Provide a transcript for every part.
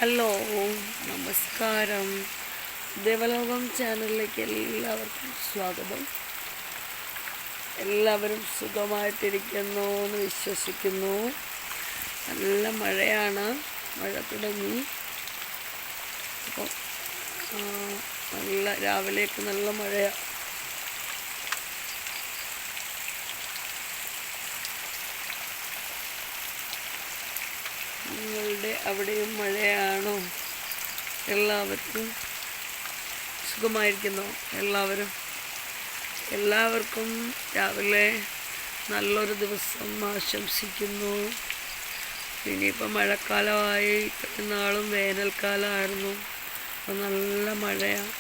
Hello, നമസ്കാരം. ദേവലോകം ചാനലിലേക്ക് എല്ലാവർക്കും സ്വാഗതം. എല്ലാവരും സുഖമായിട്ടിരിക്കുന്നു എന്ന് വിശ്വസിക്കുന്നു. നല്ല മഴയാണ്, മഴ തുടങ്ങി. അപ്പം രാവിലെയൊക്കെ നല്ല മഴയാണ്. നിങ്ങളുടെ അവിടെയും മഴയാണോ? എല്ലാവർക്കും സുഖമായിരിക്കുന്നു. എല്ലാവർക്കും രാവിലെ നല്ലൊരു ദിവസം ആശംസിക്കുന്നു. ഇനിയിപ്പോൾ മഴക്കാലമായി, നാളും വേനൽക്കാലമായിരുന്നു. അപ്പോൾ നല്ല മഴയാണ്.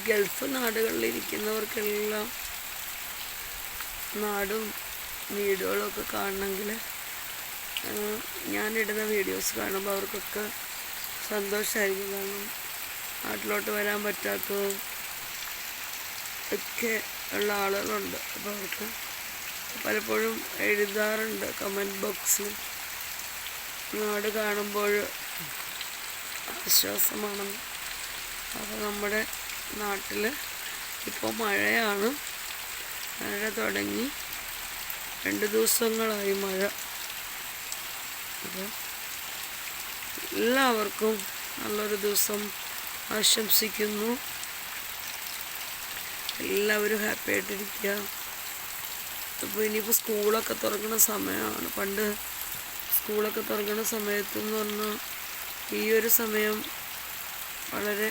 ഗൾഫ് നാടുകളിലിരിക്കുന്നവർക്കെല്ലാം നാടും വീടുകളൊക്കെ കാണണമെങ്കിൽ ഞാനിടുന്ന വീഡിയോസ് കാണുമ്പോൾ അവർക്കൊക്കെ സന്തോഷമായിരിക്കും. കാരണം നാട്ടിലോട്ട് വരാൻ പറ്റാത്തതും ഒക്കെ ഉള്ള ആളുകളുണ്ട്. അപ്പോൾ അവർക്ക് പലപ്പോഴും എഴുതാറുണ്ട് കമൻറ്റ് ബോക്സിൽ, നാട് കാണുമ്പോൾ ആശ്വാസമാണെന്ന്. അപ്പോൾ നമ്മുടെ നാട്ടിൽ ഇപ്പോൾ മഴയാണ്. മഴ തുടങ്ങി 2 ദിവസങ്ങളായി മഴ. അപ്പോൾ എല്ലാവർക്കും നല്ലൊരു ദിവസം ആശംസിക്കുന്നു. എല്ലാവരും ഹാപ്പി ആയിട്ടിരിക്കുക. അപ്പോൾ ഇനിയിപ്പോൾ സ്കൂളൊക്കെ തുറക്കുന്ന സമയമാണ്. പണ്ട് സ്കൂളൊക്കെ തുറക്കുന്ന സമയത്തെന്ന് പറഞ്ഞാൽ ഈ ഒരു സമയം വളരെ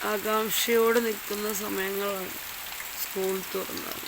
ആകാംക്ഷയോടെ നിൽക്കുന്ന സമയങ്ങളാണ്. സ്കൂൾ തുറന്നാൽ